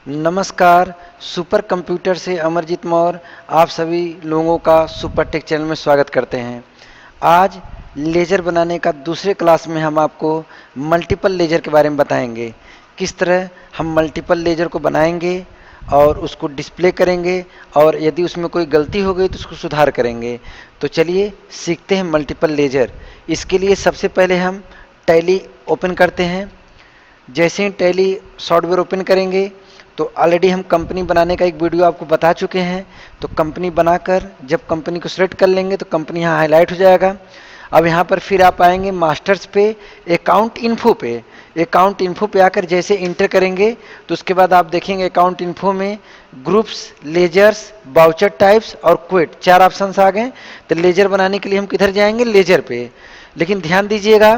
नमस्कार। Super computer से अमरजीत मौर्य आप सभी लोगों का सुपर टेक चैनल में स्वागत करते हैं। आज लेजर बनाने का दूसरे क्लास में हम आपको मल्टीपल लेजर के बारे में बताएंगे। किस तरह हम मल्टीपल लेजर को बनाएंगे और उसको डिस्प्ले करेंगे और यदि उसमें कोई गलती हो गई तो उसको सुधार करेंगे। तो चलिए सीखते हैं मल्टीपल लेजर। इसके लिए सबसे पहले हम टैली ओपन करते हैं। जैसे ही टैली सॉफ्टवेयर ओपन करेंगे तो ऑलरेडी हम कंपनी बनाने का एक वीडियो आपको बता चुके हैं। तो कंपनी बनाकर जब कंपनी को सिलेक्ट कर लेंगे तो कंपनी यहाँ हाईलाइट हो जाएगा। अब यहाँ पर फिर आप आएंगे मास्टर्स पे, अकाउंट इन्फो पे। अकाउंट इन्फो पे आकर जैसे इंटर करेंगे तो उसके बाद आप देखेंगे अकाउंट इन्फो में ग्रुप्स, लेजर्स, बाउचर टाइप्स और क्विट 4 ऑप्शंस आ गए। तो लेजर बनाने के लिए हम किधर जाएंगे? लेजर पे। लेकिन ध्यान दीजिएगा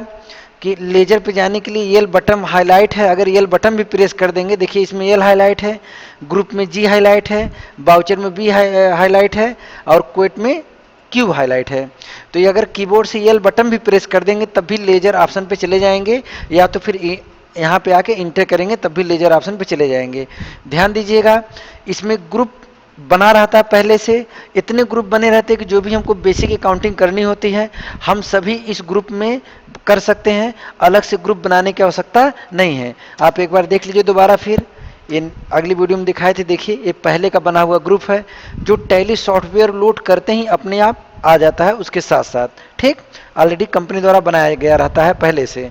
कि लेजर पे जाने के लिए यल बटन हाईलाइट है। अगर यल बटन भी प्रेस कर देंगे, देखिए इसमें यल हाईलाइट है, ग्रुप में जी हाईलाइट है, बाउचर में बी हाईलाइट है और क्विट में क्यू हाईलाइट है। तो ये अगर कीबोर्ड से यल बटन भी प्रेस कर देंगे तब भी लेजर ऑप्शन पे चले जाएंगे, या तो फिर यहाँ पे आके इंटर करेंगे तब भी लेजर ऑप्शन पे चले जाएंगे। ध्यान दीजिएगा इसमें ग्रुप बना रहता है पहले से। इतने ग्रुप बने रहते हैं कि जो भी हमको बेसिक अकाउंटिंग करनी होती है हम सभी इस ग्रुप में कर सकते हैं। अलग से ग्रुप बनाने की आवश्यकता नहीं है। आप एक बार देख लीजिए दोबारा फिर। इन अगली वीडियो में दिखाए थे, देखिए ये पहले का बना हुआ ग्रुप है जो टैली सॉफ्टवेयर लोड करते ही अपने आप आ जाता है उसके साथ साथ। ठीक, ऑलरेडी कंपनी द्वारा बनाया गया रहता है पहले से।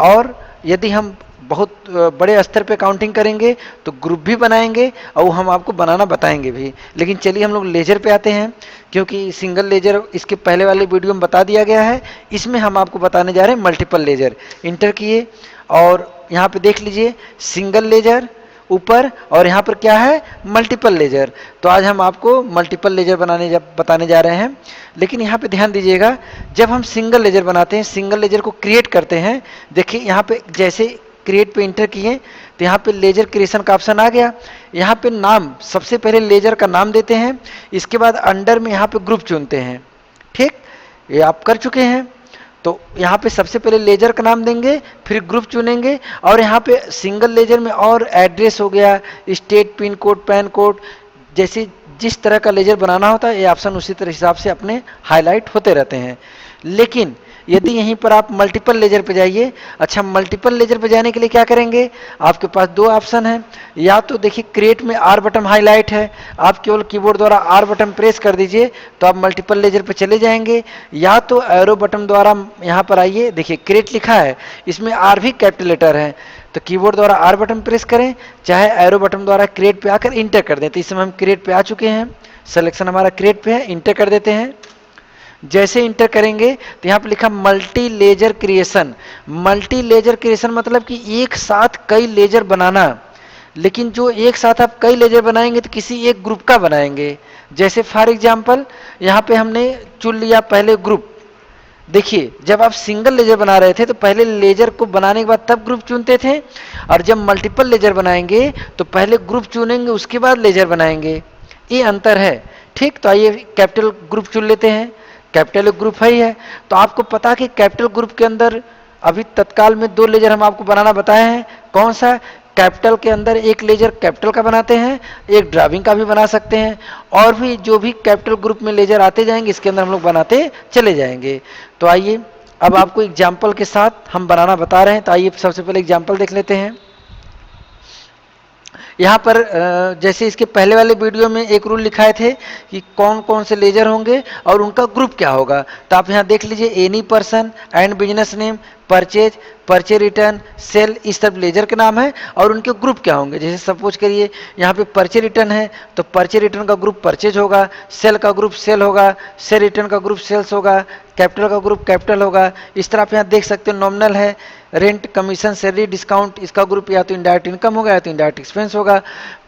और यदि हम बहुत बड़े स्तर पे काउंटिंग करेंगे तो ग्रुप भी बनाएंगे और वो हम आपको बनाना बताएंगे भी। लेकिन चलिए हम लोग लेजर पे आते हैं, क्योंकि सिंगल लेजर इसके पहले वाले वीडियो में बता दिया गया है। इसमें हम आपको बताने जा रहे हैं मल्टीपल लेजर। इंटर किए और यहाँ पे देख लीजिए सिंगल लेजर ऊपर और यहाँ पर क्या है? Multiple ledger. तो आज हम आपको मल्टीपल लेजर बताने जा रहे हैं। लेकिन यहाँ पे ध्यान दीजिएगा, जब हम सिंगल लेजर बनाते हैं, सिंगल लेजर को क्रिएट करते हैं, देखिए यहाँ पे जैसे क्रिएट पे इंटर किए तो यहाँ पे लेजर क्रिएशन का ऑप्शन आ गया। यहाँ पे नाम सबसे पहले लेजर का नाम देते हैं, इसके बाद अंडर में यहाँ पे ग्रुप चुनते हैं। ठीक, ये आप कर चुके हैं। तो यहाँ पे सबसे पहले लेजर का नाम देंगे, फिर ग्रुप चुनेंगे और यहाँ पे सिंगल लेजर में और एड्रेस हो गया, state, pin code, pan code, जैसे जिस तरह का लेजर बनाना होता है ये ऑप्शन उसी तरह हिसाब से अपने हाईलाइट होते रहते हैं। लेकिन यदि यहीं पर आप मल्टीपल लेजर पे जाइए, अच्छा मल्टीपल लेजर पे जाने के लिए क्या करेंगे? आपके पास 2 ऑप्शन है। या तो देखिए क्रिएट में आर बटन हाईलाइट है, आप केवल कीबोर्ड द्वारा आर बटन प्रेस कर दीजिए तो आप मल्टीपल लेजर पे चले जाएंगे। या तो एरो बटन द्वारा यहाँ पर आइए, देखिए क्रिएट लिखा है, इसमें आर भी कैपिटल लेटर है, तो कीबोर्ड द्वारा आर बटन प्रेस करें, चाहे एरो बटन द्वारा क्रिएट पे आकर इंटर कर दें। तो इस समय हम क्रिएट पे आ चुके हैं, सिलेक्शन हमारा क्रिएट पे है, इंटर कर देते हैं। जैसे इंटर करेंगे तो यहाँ पे लिखा multi laser creation. Multi laser creation मतलब कि एक साथ कई लेजर बनाना। लेकिन जो एक साथ आप कई लेजर बनाएंगे तो किसी एक ग्रुप का बनाएंगे। जैसे फॉर एग्जांपल यहाँ पे हमने चुन लिया पहले ग्रुप। देखिए जब आप सिंगल लेजर बना रहे थे तो पहले लेजर को बनाने के बाद तब ग्रुप चुनते थे, और जब मल्टीपल लेजर बनाएंगे तो पहले ग्रुप चुनेंगे उसके बाद लेजर बनाएंगे। ये अंतर है। ठीक, तो आइए कैपिटल ग्रुप चुन लेते हैं। कैपिटल ग्रुप है ही है, तो आपको पता कि कैपिटल ग्रुप के अंदर अभी तत्काल में 2 लेजर हम आपको बनाना बताए हैं। कौन सा? कैपिटल के अंदर एक लेजर कैपिटल का बनाते हैं, एक ड्राइविंग का भी बना सकते हैं, और भी जो भी कैपिटल ग्रुप में लेजर आते जाएंगे इसके अंदर हम लोग बनाते चले जाएंगे। तो आइए अब आपको एग्जाम्पल के साथ हम बनाना बता रहे हैं। तो आइए सबसे पहले एग्जाम्पल देख लेते हैं। यहाँ पर जैसे इसके पहले वाले वीडियो में एक रूल लिखाए थे कि कौन कौन से लेजर होंगे और उनका ग्रुप क्या होगा। तो आप यहाँ देख लीजिए, any person and business name, purchase, purchase return, sale, इस सब लेजर के नाम है और उनके ग्रुप क्या होंगे। जैसे सपोज करिए यहाँ पे परचेज रिटर्न है तो परचेज रिटर्न का ग्रुप परचेज होगा, सेल का ग्रुप सेल होगा, सेल रिटर्न का ग्रुप सेल्स होगा, कैपिटल का ग्रुप कैपिटल होगा। इस तरह आप यहाँ देख सकते हो। नॉमिनल है, रेंट, कमीशन, सैलरी, डिस्काउंट, इसका ग्रुप या तो इनडायरेक्ट इनकम होगा या तो इनडायरेक्ट एक्सपेंस होगा।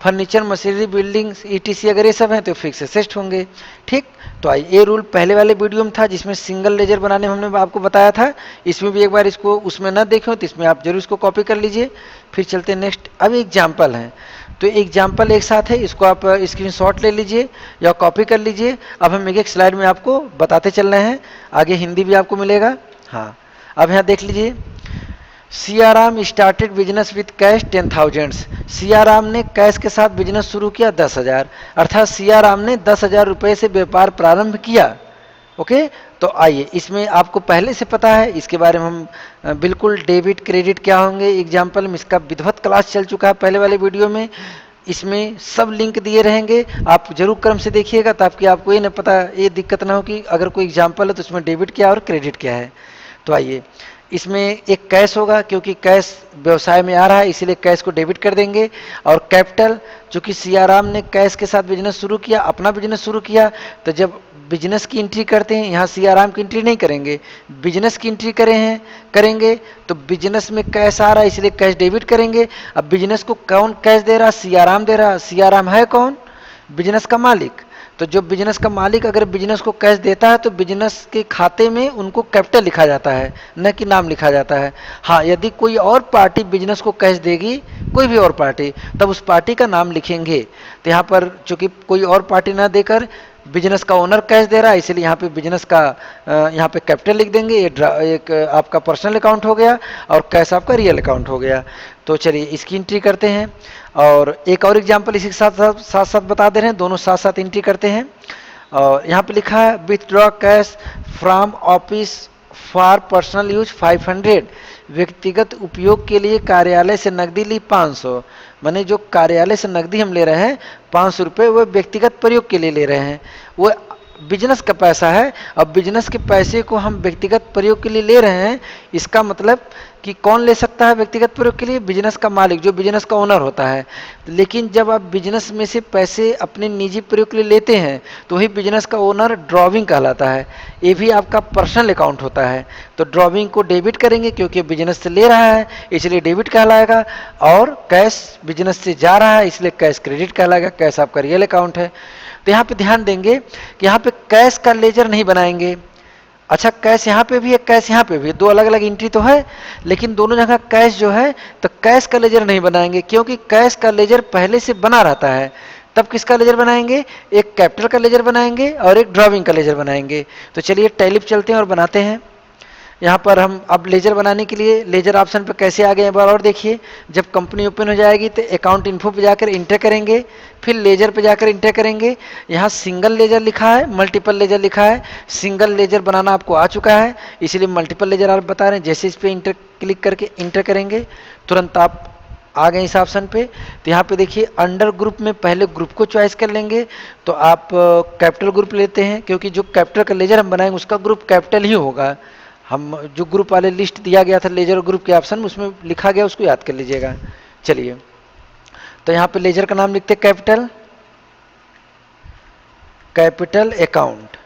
फर्नीचर, मशीनरी, बिल्डिंग, ईटीसी अगर ये सब हैं तो फिक्स एसेट होंगे। ठीक, तो आइए ये रूल पहले वाले वीडियो में था जिसमें सिंगल लेजर बनाने में हमने आपको बताया था। इसमें भी एक बार इसको उसमें न देखें तो इसमें आप जरूर इसको कॉपी कर लीजिए। फिर चलते नेक्स्ट। अब एग्जाम्पल है, तो एग्जाम्पल एक साथ है, इसको आप स्क्रीनशॉट ले लीजिए या कॉपी कर लीजिए। अब हम एक एक स्लाइड में आपको बताते चल रहे हैं, आगे हिंदी भी आपको मिलेगा। हाँ, अब यहाँ देख लीजिए Siyaram started business with cash 10,000। Siyaram ने कैश के साथ बिजनेस शुरू किया 10,000, अर्थात सियाराम ने 10,000 रुपये से व्यापार प्रारंभ किया। ओके, तो आइए, इसमें आपको पहले से पता है, इसके बारे में हम बिल्कुल डेबिट क्रेडिट क्या होंगे एग्जाम्पल में इसका विधिवत क्लास चल चुका है पहले वाले वीडियो में। इसमें सब लिंक दिए रहेंगे, आप जरूर क्रम से देखिएगा ताकि आपको ये न पता, ये दिक्कत ना हो कि अगर कोई एग्जाम्पल है तो उसमें डेबिट क्या और क्रेडिट क्या है। तो आइए, इसमें एक कैश होगा, क्योंकि कैश व्यवसाय में आ रहा है इसलिए कैश को डेबिट कर देंगे। और कैपिटल, चूंकि सियाराम ने कैश के साथ बिजनेस शुरू किया, अपना बिजनेस शुरू किया, तो जब बिजनेस की एंट्री करते हैं, यहाँ सियाराम की एंट्री नहीं करेंगे, बिजनेस की एंट्री करेंगे, तो बिजनेस में कैश आ रहा है इसलिए कैश डेबिट करेंगे। अब बिजनेस को कौन कैश दे रहा? सियाराम दे रहा। सियाराम है कौन? बिजनेस का मालिक। तो जो बिजनेस का मालिक अगर बिजनेस को कैश देता है तो बिजनेस के खाते में उनको कैपिटल लिखा जाता है, न कि नाम लिखा जाता है। हाँ, यदि कोई और पार्टी बिजनेस को कैश देगी, कोई भी और पार्टी, तब उस पार्टी का नाम लिखेंगे। तो यहाँ पर चूंकि कोई और पार्टी ना देकर बिजनेस का ओनर कैश दे रहा है इसलिए यहाँ पे बिजनेस का यहाँ पे कैपिटल लिख देंगे। ये एक आपका पर्सनल अकाउंट हो गया और कैश आपका रियल अकाउंट हो गया। तो चलिए इसकी एंट्री करते हैं, और एक और एग्जांपल इसी के साथ साथ बता दे रहे हैं, दोनों साथ साथ एंट्री करते हैं। और यहाँ पे लिखा है withdraw cash from office for personal use 500। व्यक्तिगत उपयोग के लिए कार्यालय से नकदी ली 500। माने जो कार्यालय से नकदी हम ले रहे हैं 500 रुपये, वो व्यक्तिगत प्रयोग के लिए ले रहे हैं, वो बिजनेस का पैसा है। अब बिजनेस के पैसे को हम व्यक्तिगत प्रयोग के लिए ले रहे हैं, इसका मतलब कि कौन ले सकता है व्यक्तिगत प्रयोग के लिए? बिजनेस का मालिक, जो बिजनेस का ओनर होता है। लेकिन जब आप बिजनेस में से पैसे अपने निजी प्रयोग के लिए लेते हैं तो वही बिजनेस का ओनर ड्रॉविंग कहलाता है। ये भी आपका पर्सनल अकाउंट होता है। तो ड्रॉविंग को डेबिट करेंगे क्योंकि बिजनेस से ले रहा है इसलिए डेबिट कहलाएगा, और कैश बिजनेस से जा रहा है इसलिए कैश क्रेडिट कहलाएगा। कैश आपका रियल अकाउंट है। तो यहाँ पे ध्यान देंगे कि यहाँ पे कैश का लेजर नहीं बनाएंगे। अच्छा, कैश यहाँ पे भी है, कैश यहाँ पे भी है, दो अलग अलग एंट्री तो है, लेकिन दोनों जगह कैश जो है, तो कैश का लेजर नहीं बनाएंगे क्योंकि कैश का लेजर पहले से बना रहता है। तब किसका लेजर बनाएंगे? एक कैपिटल का लेजर बनाएंगे और एक ड्रॉविंग का लेजर बनाएंगे। तो चलिए टैलिप चलते हैं और बनाते हैं। यहाँ पर हम अब लेजर बनाने के लिए लेजर ऑप्शन पर कैसे आ गए एक बार और देखिए। जब कंपनी ओपन हो जाएगी तो अकाउंट इन्फो पे जाकर इंटर करेंगे, फिर लेजर पे जाकर इंटर करेंगे। यहाँ सिंगल लेजर लिखा है, मल्टीपल लेजर लिखा है। सिंगल लेजर बनाना आपको आ चुका है इसीलिए मल्टीपल लेजर आप बता रहे हैं। जैसे इस पर इंटर क्लिक करके इंटर करेंगे तुरंत आप आ गए इस ऑप्शन पे। तो यहाँ पे देखिए अंडर ग्रुप में पहले ग्रुप को चॉइस कर लेंगे। तो आप कैपिटल ग्रुप लेते हैं क्योंकि जो कैपिटल का लेजर हम बनाएंगे उसका ग्रुप कैपिटल ही होगा। हम जो ग्रुप वाले लिस्ट दिया गया था लेजर ग्रुप के ऑप्शन में, उसमें लिखा गया, उसको याद कर लीजिएगा। चलिए, तो यहाँ पे लेजर का नाम लिखते हैं कैपिटल अकाउंट,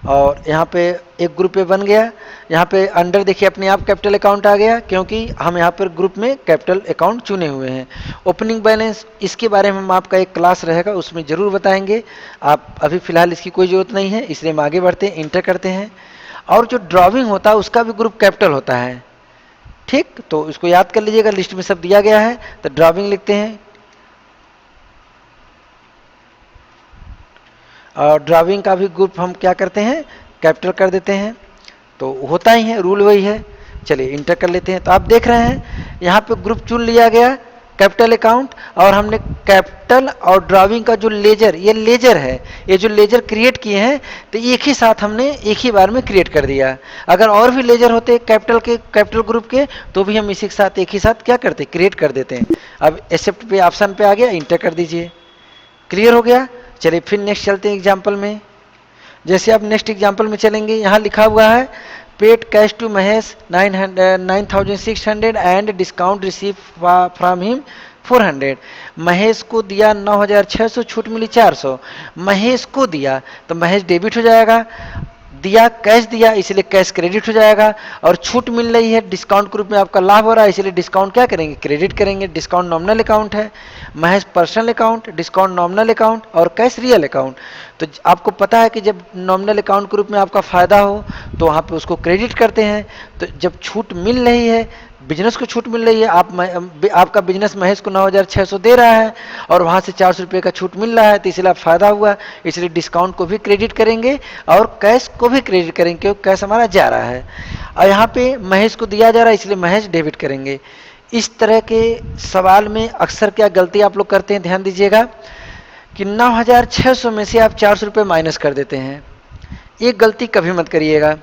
और यहाँ पे एक ग्रुप पे बन गया। यहाँ पे अंडर देखिए अपने आप कैपिटल अकाउंट आ गया क्योंकि हम यहाँ पर ग्रुप में कैपिटल अकाउंट चुने हुए हैं। ओपनिंग बैलेंस, इसके बारे में हम आपका एक क्लास रहेगा उसमें जरूर बताएंगे। आप अभी फिलहाल इसकी कोई जरूरत नहीं है इसलिए हम आगे बढ़ते हैं, इंटर करते हैं। और जो ड्रॉविंग होता है उसका भी ग्रुप कैपिटल होता है, ठीक, तो इसको याद कर लीजिएगा, लिस्ट में सब दिया गया है। तो ड्रॉविंग लिखते हैं और ड्रॉविंग का भी ग्रुप हम क्या करते हैं? कैपिटल कर देते हैं। तो होता ही है, रूल वही है। चलिए इंटर कर लेते हैं। तो आप देख रहे हैं यहाँ पे ग्रुप चुन लिया गया कैपिटल अकाउंट, और हमने कैपिटल और ड्रॉविंग का जो लेजर, ये लेजर है, ये जो लेजर क्रिएट किए हैं तो एक ही साथ हमने एक ही बार में क्रिएट कर दिया। अगर और भी लेजर होते कैपिटल ग्रुप के तो भी हम इसी के साथ एक ही साथ क्या करते? क्रिएट कर देते हैं। अब एक्सेप्ट पे ऑप्शन पे आ गया, इंटर कर दीजिए। क्लियर हो गया। चलिए फिर नेक्स्ट चलते हैं एग्जाम्पल में। जैसे आप नेक्स्ट एग्जाम्पल में चलेंगे, यहाँ लिखा हुआ है paid cash to Mahesh 9,600 and discount receive from him 400। Mahesh को दिया 9,600, छूट मिली 400। महेश को दिया तो महेश डेबिट हो जाएगा, दिया कैश दिया इसलिए कैश क्रेडिट हो जाएगा, और छूट मिल रही है डिस्काउंट ग्रुप में आपका लाभ हो रहा है इसलिए डिस्काउंट क्या करेंगे? क्रेडिट करेंगे। डिस्काउंट नॉमिनल अकाउंट है, Mahesh personal account, discount nominal account और कैश रियल अकाउंट। तो आपको पता है कि जब नॉमिनल अकाउंट ग्रुप में आपका फायदा हो तो वहाँ पे उसको क्रेडिट करते हैं। तो जब छूट मिल रही है बिजनेस को छूट मिल रही है। आपका बिजनेस महेश को 9,600 दे रहा है और वहाँ से 400 रुपये का छूट मिल रहा है, तो इसलिए आप फायदा हुआ, इसलिए डिस्काउंट को भी क्रेडिट करेंगे और कैश को भी क्रेडिट करेंगे क्योंकि कैश हमारा जा रहा है और यहाँ पे महेश को दिया जा रहा है, इसलिए महेश डेबिट करेंगे। इस तरह के सवाल में अक्सर क्या गलती आप लोग करते हैं, ध्यान दीजिएगा कि 9,600 में से आप 400 रुपये माइनस कर देते हैं। ये गलती कभी मत करिएगा।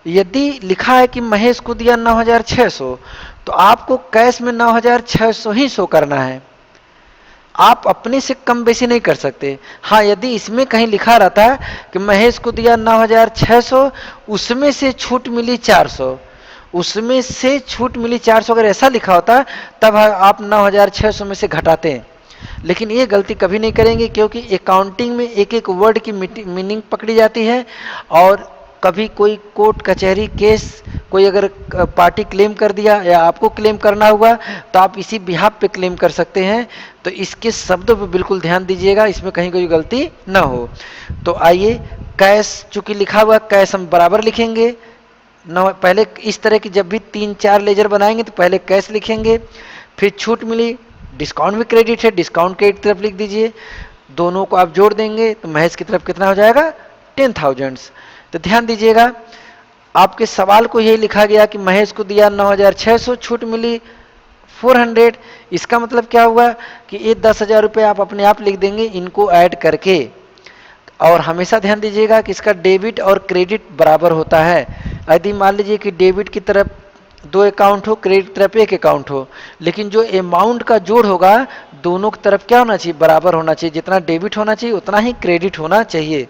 यदि लिखा है कि महेश को दिया 9,600, तो आपको कैश में 9,600 ही शो करना है, आप अपने से कम बेसी नहीं कर सकते। हाँ, यदि इसमें कहीं लिखा रहता है कि महेश को दिया 9,600, उसमें से छूट मिली 400, उसमें से छूट मिली 400, अगर ऐसा लिखा होता तब आप 9,600 में से घटाते हैं। लेकिन ये गलती कभी नहीं करेंगे क्योंकि अकाउंटिंग में एक एक वर्ड की मीनिंग पकड़ी जाती है और कभी कोई कोर्ट कचहरी केस, कोई अगर पार्टी क्लेम कर दिया या आपको क्लेम करना हुआ तो आप इसी बिहाफ पे क्लेम कर सकते हैं। तो इसके शब्दों पे बिल्कुल ध्यान दीजिएगा, इसमें कहीं कोई गलती ना हो। तो आइए, कैश चूंकि लिखा हुआ, कैश हम बराबर लिखेंगे। पहले इस तरह की जब भी 3-4 लेजर बनाएंगे तो पहले कैश लिखेंगे, फिर छूट मिली, डिस्काउंट भी क्रेडिट है, डिस्काउंट क्रेडिट तरफ लिख दीजिए। दोनों को आप जोड़ देंगे तो महेश की तरफ कितना हो जाएगा, 10,000। तो ध्यान दीजिएगा, आपके सवाल को यही लिखा गया कि महेश को दिया 9,600, छूट मिली 400। इसका मतलब क्या हुआ कि ये 10,000 रुपये आप अपने आप लिख देंगे इनको ऐड करके। और हमेशा ध्यान दीजिएगा कि इसका डेबिट और क्रेडिट बराबर होता है। यदि मान लीजिए कि डेबिट की तरफ 2 अकाउंट हो, क्रेडिट की तरफ 1 अकाउंट हो, लेकिन जो अमाउंट का जोड़ होगा दोनों की तरफ क्या होना चाहिए, बराबर होना चाहिए। जितना डेबिट होना चाहिए उतना ही क्रेडिट होना चाहिए।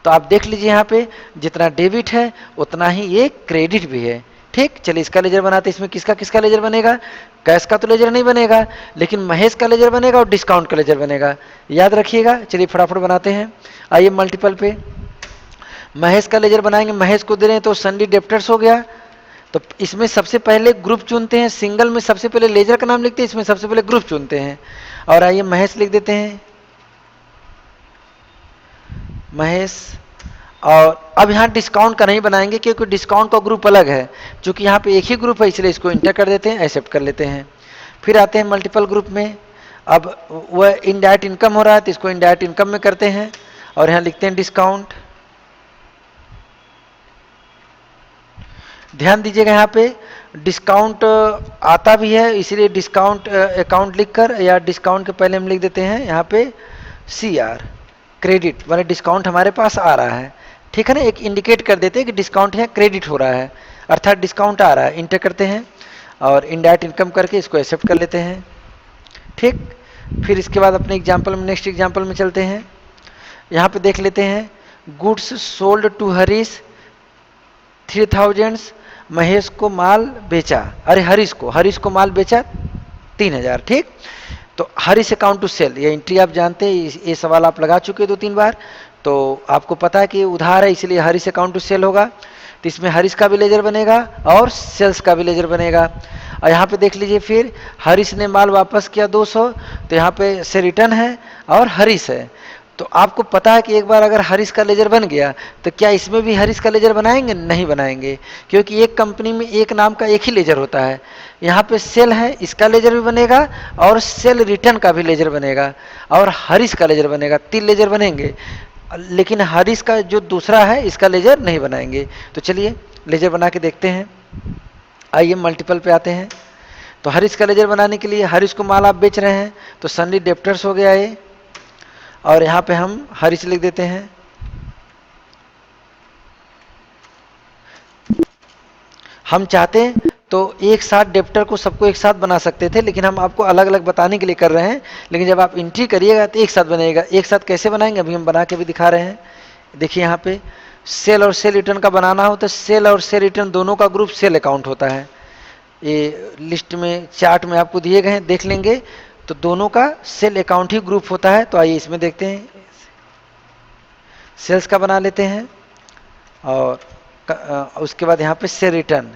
तो आप देख लीजिए यहाँ पे जितना डेबिट है उतना ही ये क्रेडिट भी है। ठीक, चलिए इसका लेजर बनाते हैं। इसमें किसका किसका लेजर बनेगा, कैश का तो लेजर नहीं बनेगा, लेकिन महेश का लेजर बनेगा और डिस्काउंट का लेजर बनेगा, याद रखिएगा। चलिए फटाफट बनाते हैं। आइए मल्टीपल पे महेश का लेजर बनाएंगे। महेश को दे रहे हैं तो सन्डी डेप्टर्स हो गया। तो इसमें सबसे पहले ग्रुप चुनते हैं, सिंगल में सबसे पहले लेजर का नाम लिखते हैं, इसमें सबसे पहले ग्रुप चुनते हैं। और आइए महेश लिख देते हैं, महेश। और अब यहाँ डिस्काउंट का नहीं बनाएंगे क्योंकि डिस्काउंट का ग्रुप अलग है, क्योंकि यहाँ पे एक ही ग्रुप है इसलिए इसको इंटर कर देते हैं, एक्सेप्ट कर लेते हैं। फिर आते हैं मल्टीपल ग्रुप में। अब वह इनडायरेक्ट इनकम हो रहा है तो इसको इनडायरेक्ट इनकम में करते हैं और यहाँ लिखते हैं डिस्काउंट। ध्यान दीजिएगा यहाँ पे डिस्काउंट आता भी है, इसीलिए डिस्काउंट अकाउंट लिखकर या डिस्काउंट के पहले हम लिख देते हैं यहाँ पे CR, क्रेडिट, माने डिस्काउंट हमारे पास आ रहा है। ठीक है ना, एक इंडिकेट कर देते हैं कि डिस्काउंट यहाँ क्रेडिट हो रहा है, अर्थात डिस्काउंट आ रहा है। इंटर करते हैं और इनडायरेक्ट इनकम करके इसको एक्सेप्ट कर लेते हैं। ठीक, फिर इसके बाद अपने एग्जाम्पल में, नेक्स्ट एग्जाम्पल में चलते हैं। यहाँ पे देख लेते हैं, goods sold to Harish 3,000, Mahesh को माल बेचा, अरे हरीश को माल बेचा 3,000। ठीक, तो हरीश अकाउंट टू सेल, ये एंट्री आप जानते हैं, ये सवाल आप लगा चुके 2-3 बार, तो आपको पता है कि उधार है इसलिए हरीश अकाउंट टू सेल होगा। तो इसमें हरीश का भी लेजर बनेगा और सेल्स का भी लेजर बनेगा। और यहाँ पे देख लीजिए, फिर हरीश ने माल वापस किया 200, तो यहाँ पे से रिटर्न है और हरीश है। तो आपको पता है कि एक बार अगर हरीश का लेजर बन गया तो क्या इसमें भी हरीश का लेजर बनाएंगे, नहीं बनाएंगे, क्योंकि एक कंपनी में एक नाम का एक ही लेजर होता है। यहाँ पे सेल है, इसका लेजर भी बनेगा और सेल रिटर्न का भी लेजर बनेगा और हरीश का लेजर बनेगा, 3 लेजर बनेंगे। लेकिन हरीश का जो दूसरा है इसका लेजर नहीं बनाएंगे। तो चलिए लेजर बना के देखते हैं। आइए मल्टीपल पे आते हैं। तो हरीश का लेजर बनाने के लिए, हरीश को माल आप बेच रहे हैं तो सन्नी डेप्टर्स हो गया ये, और यहाँ पे हम हरीश लिख देते हैं। हम चाहते हैं तो एक साथ डेप्टर को सबको एक साथ बना सकते थे, लेकिन हम आपको अलग अलग बताने के लिए कर रहे हैं। लेकिन जब आप एंट्री करिएगा तो एक साथ बनेगा। एक साथ कैसे बनाएंगे अभी हम बना के भी दिखा रहे हैं। देखिए यहाँ पे सेल और सेल रिटर्न का बनाना हो तो सेल और सेल रिटर्न दोनों का ग्रुप सेल अकाउंट होता है। ये लिस्ट में, चार्ट में आपको दिए गए हैं, देख लेंगे। तो दोनों का सेल अकाउंट ही ग्रुप होता है। तो आइए इसमें देखते हैं, सेल्स का बना लेते हैं और उसके बाद यहाँ पे सेल रिटर्न,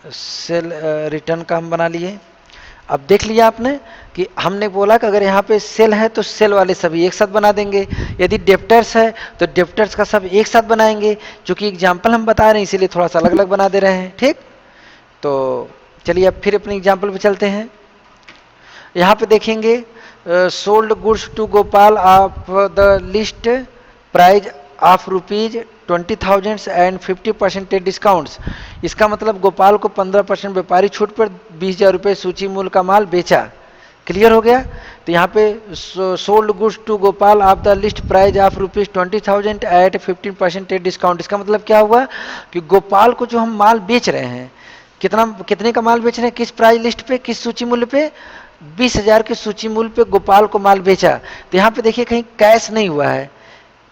सेल रिटर्न का हम बना लिए। अब देख लिया आपने कि हमने बोला कि अगर यहाँ पे सेल है तो सेल वाले सभी एक साथ बना देंगे, यदि डेप्टर्स है तो डेप्टर्स का सब एक साथ बनाएंगे। क्योंकि एग्जाम्पल हम बता रहे हैं इसीलिए थोड़ा सा अलग अलग बना दे रहे हैं। ठीक, तो चलिए अब फिर अपने एग्जाम्पल पे चलते हैं। यहाँ पे देखेंगे sold goods to Gopal of the list price of ₹20,000 and 50% discounts. इसका मतलब गोपाल को 15% व्यापारी छूट पर 20,000 रुपये सूची मूल्य का माल बेचा। क्लियर हो गया। तो यहाँ पे sold goods to Gopal of the list price of ₹20,000 at 15% discount. इसका मतलब क्या हुआ कि गोपाल को जो हम माल बेच रहे हैं, कितने का माल बेच रहे हैं, किस प्राइस लिस्ट पे, किस सूची मूल्य पे, 20,000 के सूची मूल्य पे गोपाल को माल बेचा। तो यहाँ पे देखिए कहीं कैश नहीं हुआ है,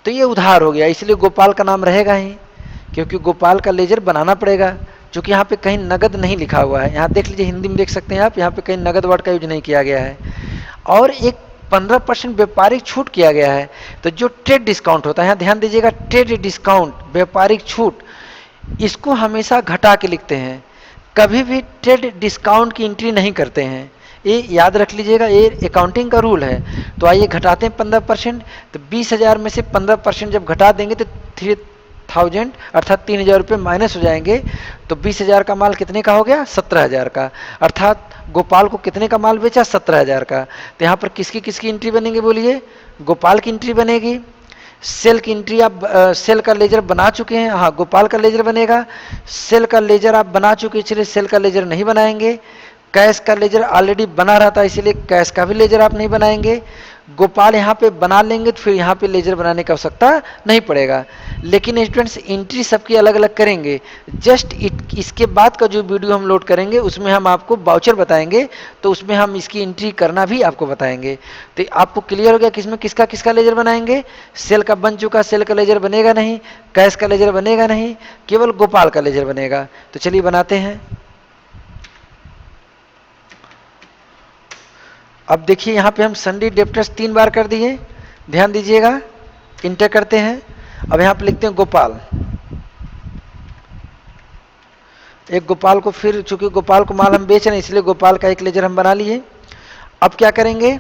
तो ये उधार हो गया, इसलिए गोपाल का नाम रहेगा ही, क्योंकि गोपाल का लेजर बनाना पड़ेगा। क्योंकि यहाँ पे कहीं नगद नहीं लिखा हुआ है। यहाँ देख लीजिए, हिंदी में देख सकते हैं आप, यहाँ पे कहीं नगद वर्ड का यूज नहीं किया गया है। और एक 15% व्यापारिक छूट किया गया है। तो जो ट्रेड डिस्काउंट होता है, यहाँ ध्यान दीजिएगा, ट्रेड डिस्काउंट, व्यापारिक छूट, इसको हमेशा घटा के लिखते हैं, कभी भी ट्रेड डिस्काउंट की एंट्री नहीं करते हैं। ये याद रख लीजिएगा, ये अकाउंटिंग का रूल है। तो आइए घटाते हैं 15%। तो 20,000 में से 15% जब घटा देंगे तो 3,000 अर्थात 3,000 रुपये माइनस हो जाएंगे। तो 20,000 का माल कितने का हो गया, 17,000 का। अर्थात गोपाल को कितने का माल बेचा, 17,000 का। तो यहाँ पर किसकी एंट्री बनेगी, बोलिए, गोपाल की एंट्री बनेगी। सेल की एंट्री आप सेल का लेजर बना चुके हैं, हाँ गोपाल का लेजर बनेगा। सेल का लेजर आप बना चुके हैं, इसलिए सेल का लेजर नहीं बनाएंगे। कैश का लेजर ऑलरेडी बना रहा था, इसीलिए कैश का भी लेजर आप नहीं बनाएंगे। गोपाल यहाँ पे बना लेंगे तो फिर यहाँ पे लेजर बनाने की आवश्यकता नहीं पड़ेगा। लेकिन स्टूडेंट्स एंट्री सबकी अलग अलग करेंगे। जस्ट इसके बाद का जो वीडियो हम लोड करेंगे उसमें हम आपको वाउचर बताएंगे, तो उसमें हम इसकी एंट्री करना भी आपको बताएंगे। तो आपको क्लियर हो गया किसमें किसका किसका लेजर बनाएंगे। सेल का बन चुका, सेल का लेजर बनेगा नहीं, कैश का लेजर बनेगा नहीं, केवल गोपाल का लेजर बनेगा। तो चलिए बनाते हैं। अब देखिए यहाँ पे हम सन्डी डेप्टर्स 3 बार कर दिए, ध्यान दीजिएगा। इंटर करते हैं। अब यहाँ पे लिखते हैं गोपाल। एक गोपाल को, फिर चूंकि गोपाल को माल हम बेच रहे हैं इसलिए गोपाल का एक लेजर हम बना लिए। अब क्या करेंगे,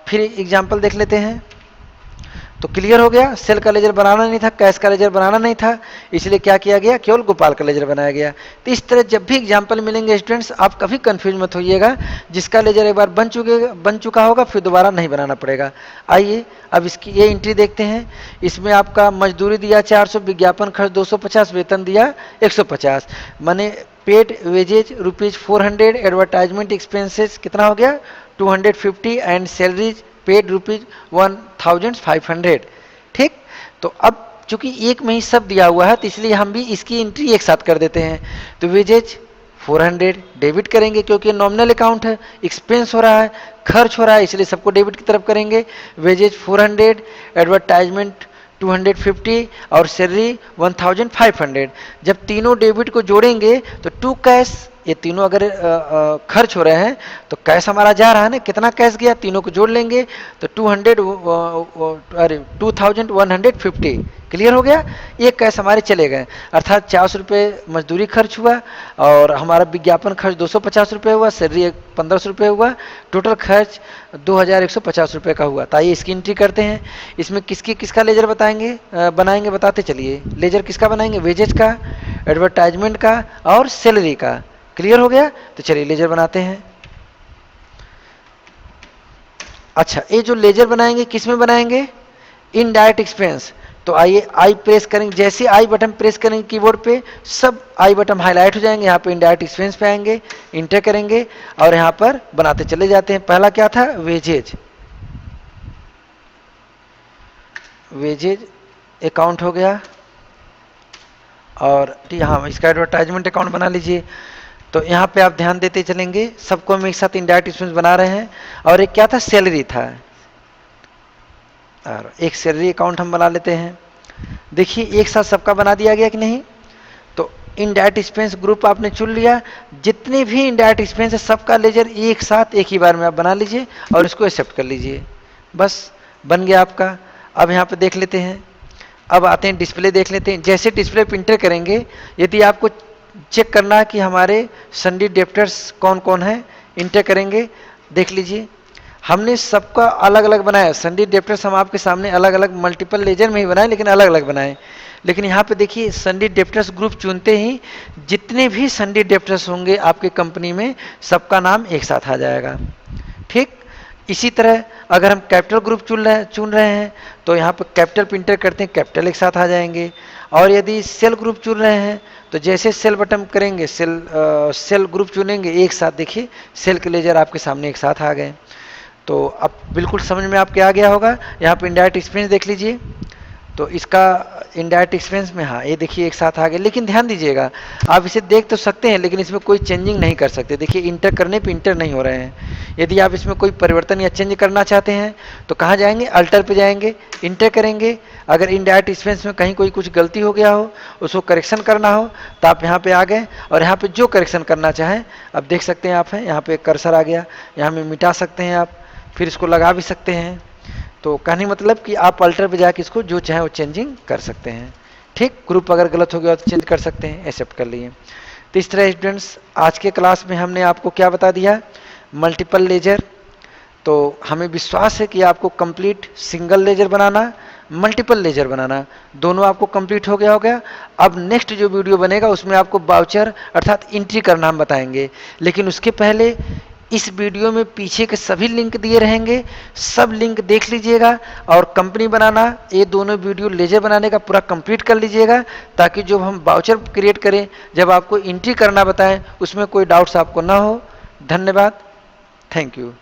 फिर एग्जाम्पल देख लेते हैं। तो क्लियर हो गया, सेल का लेजर बनाना नहीं था, कैश का लेजर बनाना नहीं था, इसलिए क्या किया गया, केवल गोपाल का लेजर बनाया गया। तो इस तरह जब भी एग्जाम्पल मिलेंगे स्टूडेंट्स, आप कभी कंफ्यूज मत होइएगा। जिसका लेजर एक बार बन चुका होगा फिर दोबारा नहीं बनाना पड़ेगा। आइए अब इसकी ये एंट्री देखते हैं। इसमें आपका मजदूरी दिया 400, विज्ञापन खर्च 250, वेतन दिया 150, माने पेड वेजेज ₹400, एडवर्टाइजमेंट एक्सपेंसेस कितना हो गया 250 एंड सैलरीज पेड ₹1,500। ठीक, तो अब चूंकि एक में ही सब दिया हुआ है तो इसलिए हम भी इसकी एंट्री एक साथ कर देते हैं। तो वेजेज 400 डेबिट करेंगे क्योंकि नॉमिनल अकाउंट है, एक्सपेंस हो रहा है, खर्च हो रहा है, इसलिए सबको डेबिट की तरफ करेंगे। वेजेज 400, एडवर्टाइजमेंट 250 और सैलरी 1,500। जब तीनों डेबिट को जोड़ेंगे तो टू कैश, ये तीनों अगर खर्च हो रहे हैं तो कैश हमारा जा रहा है ना, कितना कैश गया, तीनों को जोड़ लेंगे तो 2,150। क्लियर हो गया, ये कैश हमारे चले गए। अर्थात 400 रुपये मजदूरी खर्च हुआ और हमारा विज्ञापन खर्च 250 रुपये हुआ, सैलरी 1,500 रुपये हुआ, टोटल खर्च 2,150 रुपये का हुआ। तो आइए इसकी एंट्री करते हैं। इसमें किसका लेजर बनाएंगे बताते चलिए। लेजर किसका बनाएंगे, वेजेज का, एडवर्टाइजमेंट का और सैलरी का। क्लियर हो गया, तो चलिए लेजर बनाते हैं। अच्छा, ये जो लेजर बनाएंगे किस में बनाएंगे, इनडायरेक्ट एक्सपेंस। तो आइए आई प्रेस करेंगे, जैसे आई बटन प्रेस करेंगे कीबोर्ड पे सब आई बटन हाईलाइट हो जाएंगे। यहाँ पे इनडायरेक्ट एक्सपेंस पे आएंगे, इंटर करेंगे और यहाँ पर बनाते चले जाते हैं। पहला क्या था, वेजेज अकाउंट हो गया और यहाँ इसका एडवर्टाइजमेंट अकाउंट बना लीजिए। तो यहाँ पे आप ध्यान देते चलेंगे, सबको हम एक साथ इनडायरेक्ट एक्सपेंस बना रहे हैं। और एक क्या था, सैलरी था, और एक सैलरी अकाउंट हम बना लेते हैं। देखिए एक साथ सबका बना दिया गया कि नहीं। तो इनडायरेक्ट एक्सपेंस ग्रुप आपने चुन लिया, जितने भी इनडायरेक्ट एक्सपेंस है सबका लेजर एक साथ एक ही बार में आप बना लीजिए और इसको एक्सेप्ट कर लीजिए, बस बन गया आपका। अब यहाँ पे देख लेते हैं, अब आते हैं डिस्प्ले देख लेते हैं। जैसे डिस्प्ले पे इंटर करेंगे, यदि आपको चेक करना है कि हमारे सन्डी डेप्टर्स कौन कौन है, इंटर करेंगे। देख लीजिए हमने सबका अलग अलग बनाया, सन्डी डेप्टर्स हम आपके सामने अलग अलग मल्टीपल लेजर में ही बनाए, लेकिन अलग अलग बनाए। लेकिन यहाँ पे देखिए सन्डी डेप्टर्स ग्रुप चुनते ही जितने भी सन्डी डेप्टर्स होंगे आपके कंपनी में सबका नाम एक साथ आ जाएगा। ठीक इसी तरह अगर हम कैपिटल ग्रुप चुन रहे हैं तो यहाँ पर कैपिटल पे इंटर करते हैं, कैपिटल एक साथ आ जाएंगे। और यदि सेल ग्रुप चुन रहे हैं तो जैसे सेल बटन करेंगे सेल ग्रुप चुनेंगे, एक साथ देखिए सेल के लेजर आपके सामने एक साथ आ गए। तो अब बिल्कुल समझ में आपके आ गया होगा। यहाँ पे इनडायरेक्ट एक्सपेंस देख लीजिए, तो इसका इनडायरेक्ट एक्सपेंस में हाँ ये देखिए एक साथ आ गए। लेकिन ध्यान दीजिएगा आप इसे देख तो सकते हैं लेकिन इसमें कोई चेंजिंग नहीं कर सकते। देखिए इंटर करने पे इंटर नहीं हो रहे हैं। यदि आप इसमें कोई परिवर्तन या चेंज करना चाहते हैं तो कहाँ जाएंगे, अल्टर पे जाएंगे, इंटर करेंगे। अगर इनडायरेक्ट एक्सपेंस में कहीं कोई कुछ गलती हो गया हो, उसको करेक्शन करना हो तो आप यहाँ पे आ गए और यहाँ पे जो करेक्शन करना चाहें अब देख सकते हैं आप हैं, यहाँ पे कर्सर आ गया, यहाँ में मिटा सकते हैं आप, फिर इसको लगा भी सकते हैं। तो कहने मतलब कि आप अल्टर पे जाके इसको जो चाहे वो चेंजिंग कर सकते हैं। ठीक, ग्रुप अगर गलत हो गया तो चेंज कर सकते हैं, एक्सेप्ट कर लिए। तो इस तरह स्टूडेंट्स आज के क्लास में हमने आपको क्या बता दिया, मल्टीपल लेजर। तो हमें विश्वास है कि आपको कंप्लीट सिंगल लेजर बनाना, मल्टीपल लेजर बनाना दोनों आपको कंप्लीट हो गया। अब नेक्स्ट जो वीडियो बनेगा उसमें आपको वाउचर अर्थात एंट्री करना हम बताएंगे। लेकिन उसके पहले इस वीडियो में पीछे के सभी लिंक दिए रहेंगे, सब लिंक देख लीजिएगा और कंपनी बनाना ये दोनों वीडियो लेजर बनाने का पूरा कंप्लीट कर लीजिएगा, ताकि जब हम वाउचर क्रिएट करें, जब आपको एंट्री करना बताएं, उसमें कोई डाउट्स आपको ना हो। धन्यवाद, थैंक यू।